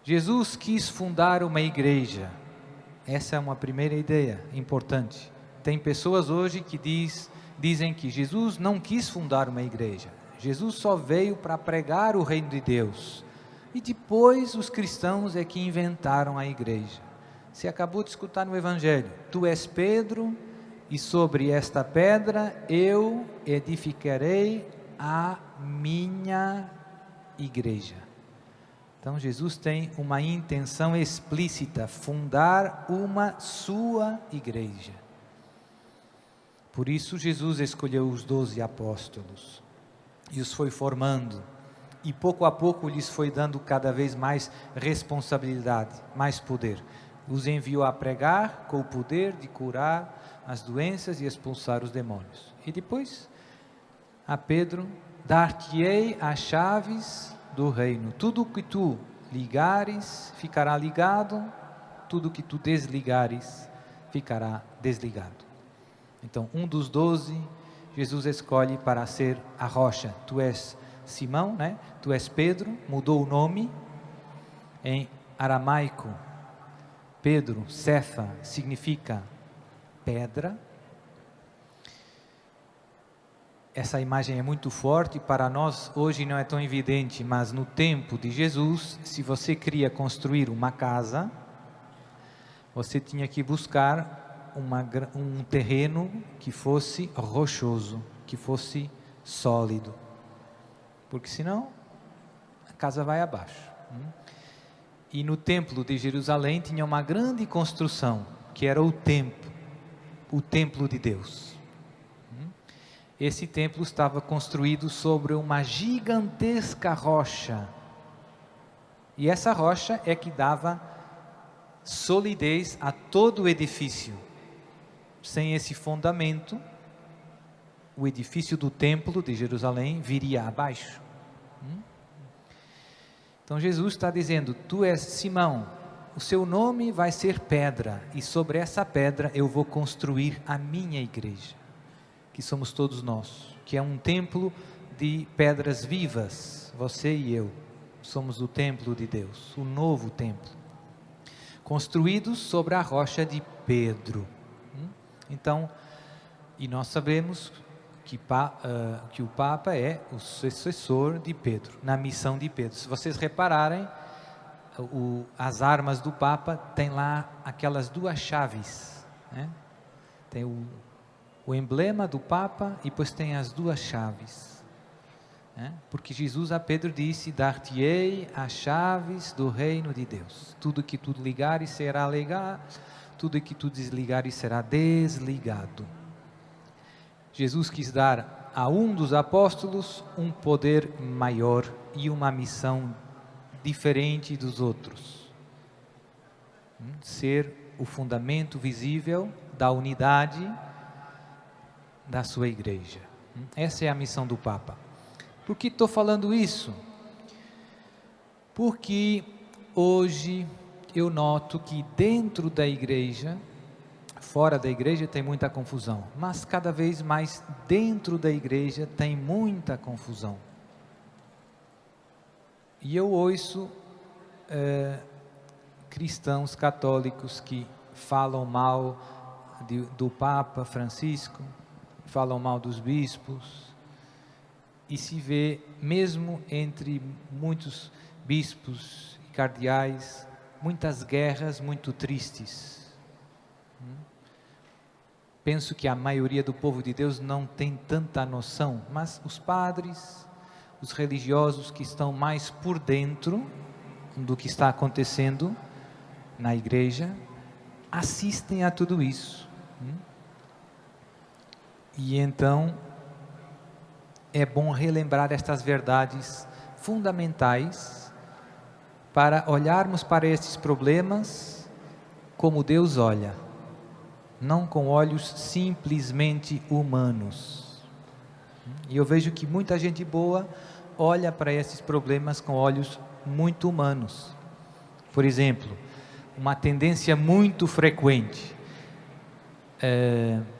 Jesus quis fundar uma igreja. Essa é uma primeira ideia importante. Tem pessoas hoje que dizem que Jesus não quis fundar uma igreja. Jesus só veio para pregar o reino de Deus. E depois os cristãos é que inventaram a igreja. Você acabou de escutar no Evangelho: tu és Pedro, e sobre esta pedra eu edificarei a minha igreja. Então Jesus tem uma intenção explícita: fundar uma sua igreja. Por isso Jesus escolheu os 12 apóstolos e os foi formando, e pouco a pouco lhes foi dando cada vez mais responsabilidade, mais poder. Os enviou a pregar com o poder de curar as doenças e expulsar os demônios. E depois a Pedro: dar-te-ei as chaves do reino. Tudo o que tu ligares ficará ligado, tudo o que tu desligares ficará desligado. Então, um dos 12, Jesus escolhe para ser a rocha. Tu és Simão, né? Tu és Pedro, mudou o nome. Em aramaico, Pedro, Cefa, significa pedra. Essa imagem é muito forte, para nós hoje não é tão evidente, mas no tempo de Jesus, se você queria construir uma casa, você tinha que buscar um terreno que fosse rochoso, que fosse sólido, porque senão a casa vai abaixo. E no templo de Jerusalém tinha uma grande construção, que era o templo de Deus. Esse templo estava construído sobre uma gigantesca rocha, e essa rocha é que dava solidez a todo o edifício. Sem esse fundamento, o edifício do templo de Jerusalém viria abaixo. Então Jesus está dizendo: tu és Simão, o seu nome vai ser pedra, e sobre essa pedra eu vou construir a minha igreja, que somos todos nós, que é um templo de pedras vivas. Você e eu somos o templo de Deus, o novo templo, construídos sobre a rocha de Pedro. Então, e nós sabemos que o Papa é o sucessor de Pedro, na missão de Pedro. Se vocês repararem, as armas do Papa tem lá aquelas duas chaves, né? Tem o emblema do Papa e depois tem as duas chaves, né? Porque Jesus a Pedro disse: dar-te-ei as chaves do reino de Deus. Tudo que tu ligares será ligado, tudo que tu desligares será desligado. Jesus quis dar a um dos apóstolos um poder maior e uma missão diferente dos outros. Ser o fundamento visível da unidade da sua igreja. Essa é a missão do Papa. Por que estou falando isso? Porque hoje eu noto que dentro da igreja, fora da igreja tem muita confusão, mas cada vez mais dentro da igreja tem muita confusão. E eu ouço cristãos católicos que falam mal do Papa Francisco, falam mal dos bispos, e se vê mesmo entre muitos bispos e cardeais muitas guerras muito tristes. Penso que a maioria do povo de Deus não tem tanta noção, mas os padres, os religiosos que estão mais por dentro do que está acontecendo na igreja, assistem a tudo isso. E então é bom relembrar estas verdades fundamentais para olharmos para esses problemas como Deus olha, não com olhos simplesmente humanos. E eu vejo que muita gente boa olha para esses problemas com olhos muito humanos. Por exemplo, uma tendência muito frequente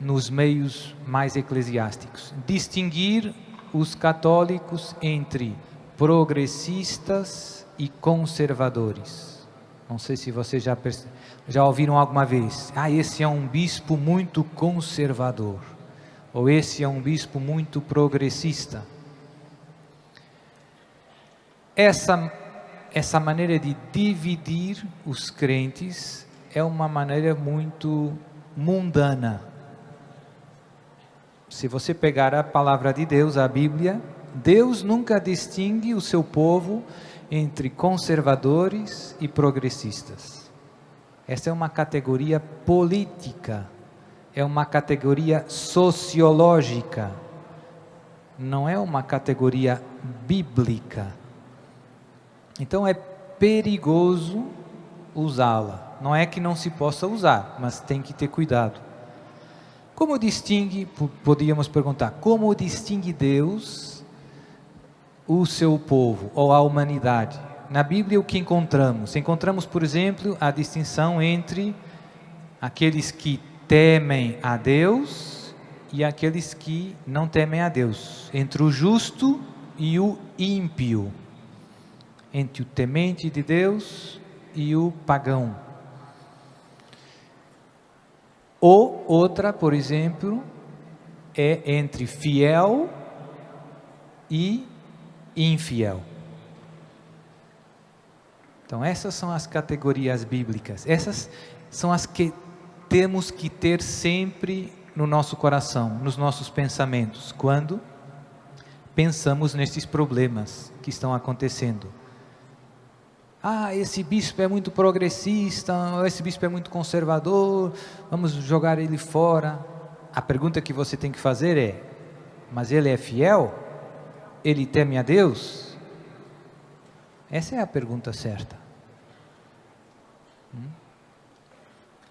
nos meios mais eclesiásticos: distinguir os católicos entre progressistas e conservadores. Não sei se vocês já ouviram alguma vez. Esse é um bispo muito conservador. Ou esse é um bispo muito progressista. Essa maneira de dividir os crentes é uma maneira muito mundana. Se você pegar a palavra de Deus, a Bíblia, Deus nunca distingue o seu povo entre conservadores e progressistas. Essa é uma categoria política, é uma categoria sociológica, não é uma categoria bíblica. Então é perigoso usá-la. Não é que não se possa usar, mas tem que ter cuidado. Como distingue, podíamos perguntar, como distingue Deus o seu povo ou a humanidade? Na Bíblia o que encontramos? Encontramos, por exemplo, a distinção entre aqueles que temem a Deus e aqueles que não temem a Deus, entre o justo e o ímpio, entre o temente de Deus e o pagão. Ou outra, por exemplo, é entre fiel e infiel. Então essas são as categorias bíblicas. Essas são as que temos que ter sempre no nosso coração, nos nossos pensamentos, quando pensamos nesses problemas que estão acontecendo. Esse bispo é muito progressista, esse bispo é muito conservador, vamos jogar ele fora. A pergunta que você tem que fazer é: mas ele é fiel? Ele teme a Deus? Essa é a pergunta certa.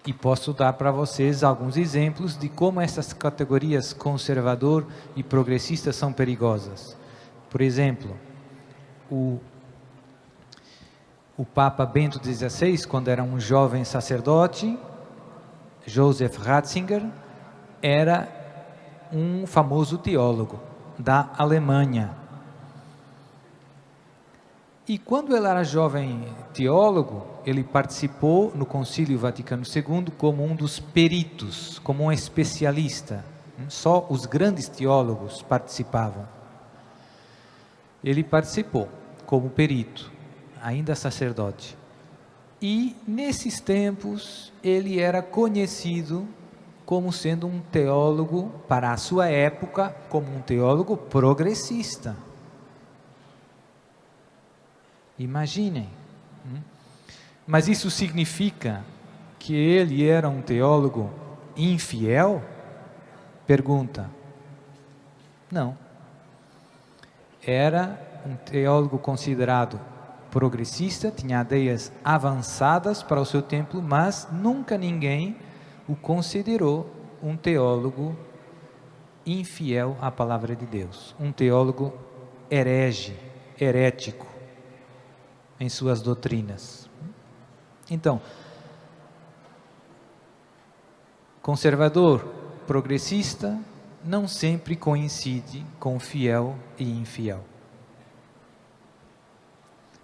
E posso dar para vocês alguns exemplos de como essas categorias conservador e progressista são perigosas. Por exemplo, o Papa Bento XVI, quando era um jovem sacerdote, Joseph Ratzinger, era um famoso teólogo da Alemanha. E quando ele era jovem teólogo, ele participou no Concílio Vaticano II como um dos peritos, como um especialista. Só os grandes teólogos participavam. Ele participou como perito, ainda sacerdote. E nesses tempos ele era conhecido como sendo um teólogo, para a sua época, como um teólogo progressista. Imaginem. Mas isso significa que ele era um teólogo infiel? Pergunta. Não. Era um teólogo considerado progressista, tinha ideias avançadas para o seu tempo, mas nunca ninguém o considerou um teólogo infiel à palavra de Deus, um teólogo herético em suas doutrinas. Então, conservador, progressista, não sempre coincide com fiel e infiel.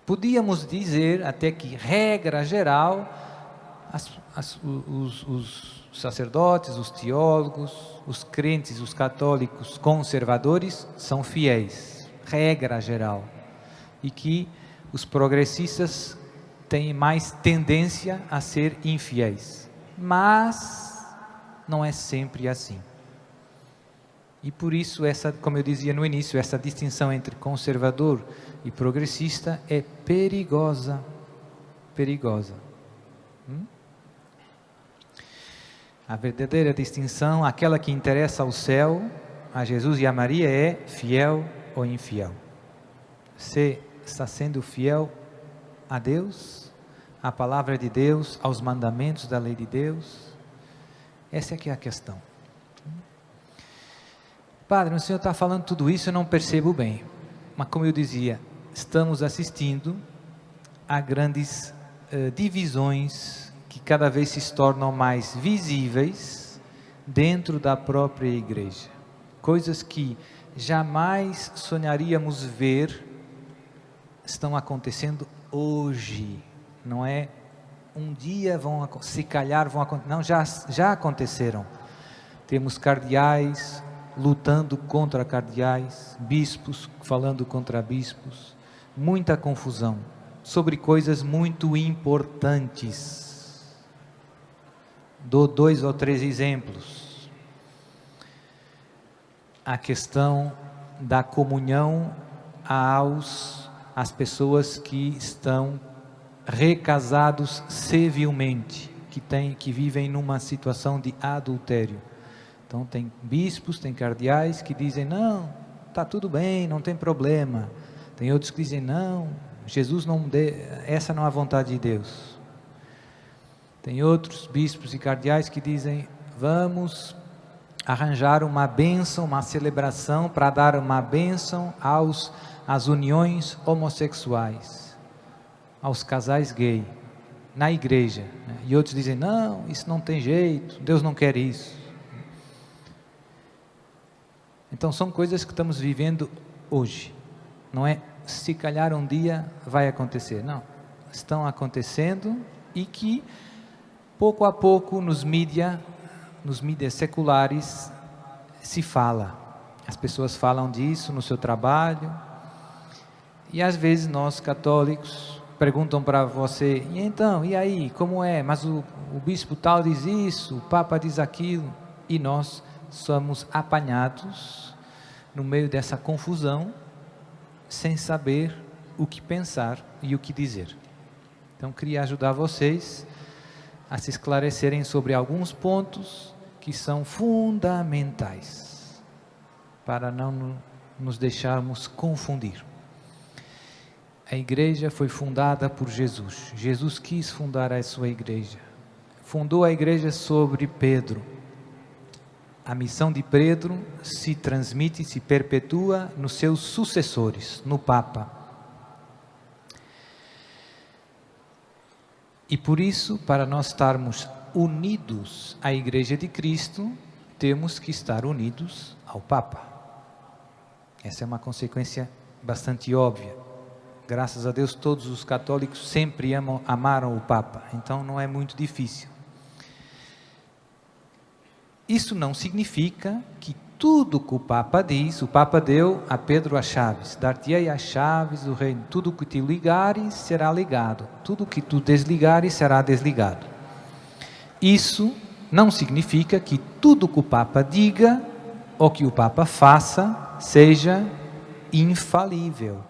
Podíamos dizer até que, regra geral, os sacerdotes, os teólogos, os crentes, os católicos conservadores são fiéis, regra geral, e que os progressistas têm mais tendência a ser infiéis, mas não é sempre assim. E por isso, como eu dizia no início, essa distinção entre conservador e progressista é perigosa. A verdadeira distinção, aquela que interessa ao céu, a Jesus e a Maria, é fiel ou infiel. Você está sendo fiel a Deus, à palavra de Deus, aos mandamentos da lei de Deus? Essa é que é a questão. Padre, o senhor está falando tudo isso, eu não percebo bem. Mas como eu dizia, estamos assistindo a grandes divisões que cada vez se tornam mais visíveis dentro da própria igreja. Coisas que jamais sonharíamos ver estão acontecendo hoje, não é um dia se calhar vão acontecer, não, já aconteceram. Temos cardeais lutando contra cardeais, bispos falando contra bispos, muita confusão sobre coisas muito importantes. Dou 2 ou 3 exemplos. A questão da comunhão às pessoas que estão recasados civilmente, que vivem numa situação de adultério. Então tem bispos, tem cardeais que dizem, não, está tudo bem, não tem problema. Tem outros que dizem, não, Jesus essa não é a vontade de Deus. Tem outros bispos e cardeais que dizem, vamos arranjar uma bênção, uma celebração para dar uma bênção às uniões homossexuais, aos casais gay, na igreja. E outros dizem, não, isso não tem jeito, Deus não quer isso. Então são coisas que estamos vivendo hoje. Não é se calhar um dia vai acontecer, não. Estão acontecendo e que pouco a pouco nos mídias seculares se fala. As pessoas falam disso no seu trabalho. E às vezes nós católicos perguntam para você, e então, e aí, como é? Mas o bispo tal diz isso, o Papa diz aquilo. E nós somos apanhados no meio dessa confusão, sem saber o que pensar e o que dizer. Então, queria ajudar vocês a se esclarecerem sobre alguns pontos que são fundamentais, para não nos deixarmos confundir. A igreja foi fundada por Jesus. Jesus quis fundar a sua igreja. Fundou a igreja sobre Pedro. A missão de Pedro se transmite, se perpetua nos seus sucessores, no Papa. E por isso, para nós estarmos unidos à Igreja de Cristo, temos que estar unidos ao Papa. Essa é uma consequência bastante óbvia. Graças a Deus, todos os católicos sempre amaram o Papa, então não é muito difícil. Isso não significa que tudo que o Papa diz, o Papa deu a Pedro as chaves, dar-te-ei as chaves do reino, tudo que te ligares será ligado, tudo que tu desligares será desligado. Isso não significa que tudo que o Papa diga ou que o Papa faça seja infalível.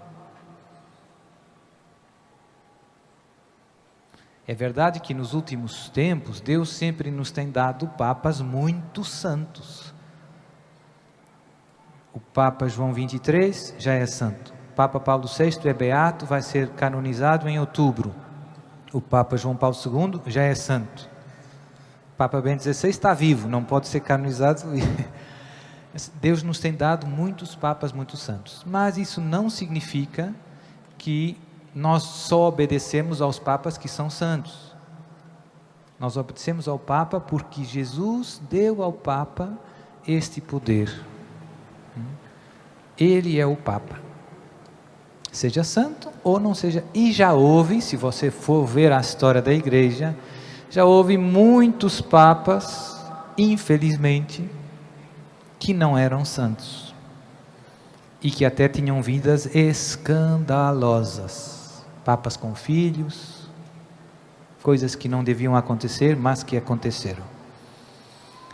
É verdade que nos últimos tempos, Deus sempre nos tem dado papas muito santos. O Papa João 23 já é santo. O Papa Paulo VI é beato, vai ser canonizado em outubro. O Papa João Paulo II já é santo. O Papa Bento XVI está vivo, não pode ser canonizado. Deus nos tem dado muitos papas muito santos. Mas isso não significa que nós só obedecemos aos papas que são santos. Nós obedecemos ao Papa porque Jesus deu ao Papa este poder. Ele é o Papa. Seja santo ou não seja. E já houve, se você for ver a história da igreja, já houve muitos papas, infelizmente, que não eram santos. E que até tinham vidas escandalosas. Papas com filhos, coisas que não deviam acontecer, mas que aconteceram.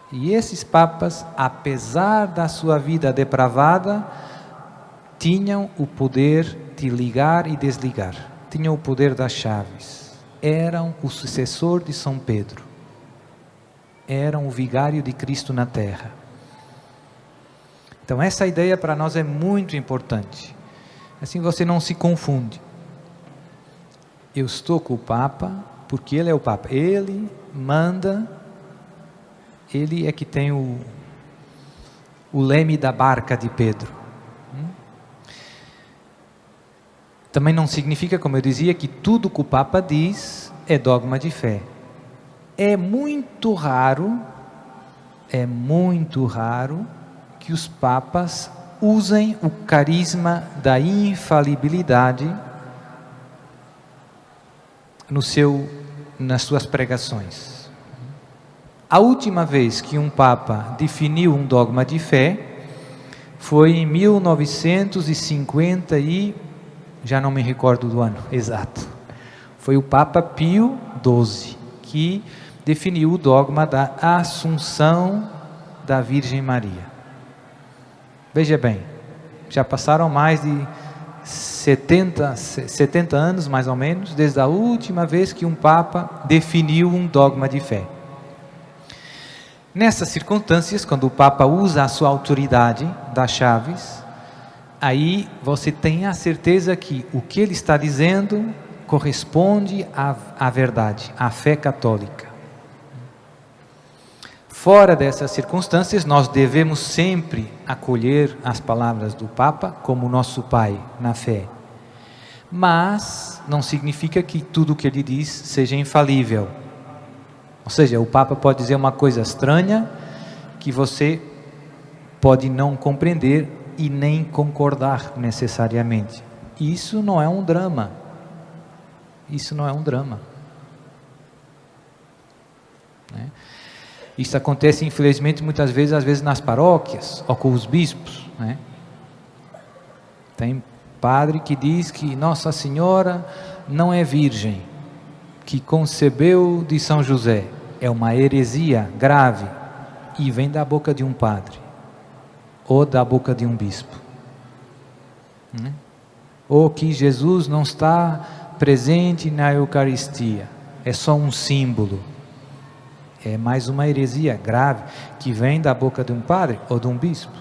E esses papas, apesar da sua vida depravada, tinham o poder de ligar e desligar, tinham o poder das chaves, eram o sucessor de São Pedro, eram o vigário de Cristo na terra. Então essa ideia para nós é muito importante, assim você não se confunde. Eu estou com o Papa, porque ele é o Papa. Ele manda, ele é que tem o leme da barca de Pedro. Também não significa, como eu dizia, que tudo que o Papa diz é dogma de fé. É muito raro que os papas usem o carisma da infalibilidade nas suas pregações. A última vez que um Papa definiu um dogma de fé foi em 1950 e já não me recordo do ano exato. Foi o Papa Pio XII que definiu o dogma da Assunção da Virgem Maria. Veja bem, já passaram mais de 70 anos, mais ou menos, desde a última vez que um Papa definiu um dogma de fé. Nessas circunstâncias, quando o Papa usa a sua autoridade das chaves, aí você tem a certeza que o que ele está dizendo corresponde à verdade, à fé católica. Fora dessas circunstâncias, nós devemos sempre acolher as palavras do Papa como nosso pai na fé. Mas não significa que tudo o que ele diz seja infalível. Ou seja, o Papa pode dizer uma coisa estranha que você pode não compreender e nem concordar necessariamente. Isso não é um drama. Isso não é um drama. Né? Isso acontece, infelizmente, muitas vezes, às vezes nas paróquias ou com os bispos. Né? Tem padre que diz que Nossa Senhora não é virgem, que concebeu de São José. É uma heresia grave e vem da boca de um padre ou da boca de um bispo. Né? Ou que Jesus não está presente na Eucaristia, é só um símbolo. É mais uma heresia grave que vem da boca de um padre ou de um bispo.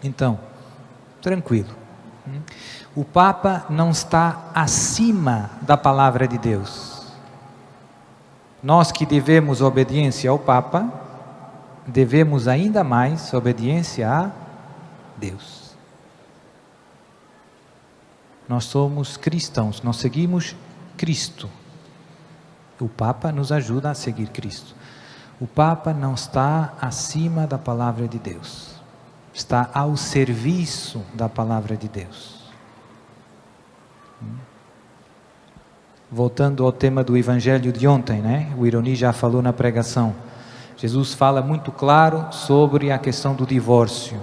Então, tranquilo. O Papa não está acima da palavra de Deus. Nós que devemos obediência ao Papa, devemos ainda mais obediência a Deus. Nós somos cristãos, nós seguimos Cristo. O Papa nos ajuda a seguir Cristo. O Papa não está acima da palavra de Deus. Está ao serviço da palavra de Deus. Voltando ao tema do Evangelho de ontem, né? O Ironi já falou na pregação. Jesus fala muito claro sobre a questão do divórcio.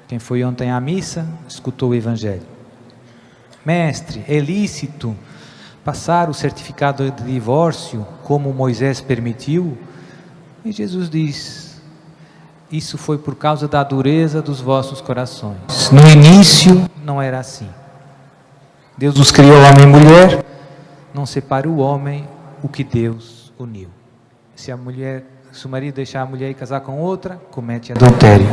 Quem foi ontem à missa, escutou o Evangelho. Mestre, é lícito passar o certificado de divórcio como Moisés permitiu? E Jesus diz: isso foi por causa da dureza dos vossos corações. No início não era assim. Deus os criou homem e mulher, não separa o homem o que Deus uniu. Se o marido deixar a mulher e casar com outra, comete adultério.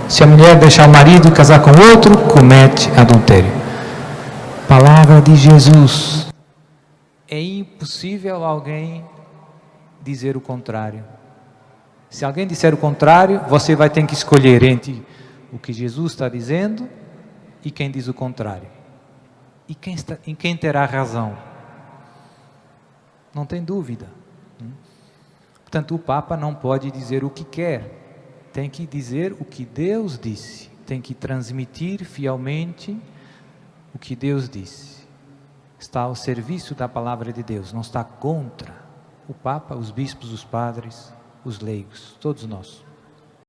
Se a mulher deixar o marido e casar com outro, comete adultério. Palavra de Jesus. É impossível alguém dizer o contrário. Se alguém disser o contrário, você vai ter que escolher entre o que Jesus está dizendo e quem diz o contrário. E quem terá razão? Não tem dúvida. Portanto, o Papa não pode dizer o que quer. Tem que dizer o que Deus disse. Tem que transmitir fielmente o que Deus disse. Está ao serviço da palavra de Deus. Não está contra o Papa, os bispos, os padres, os leigos, todos nós.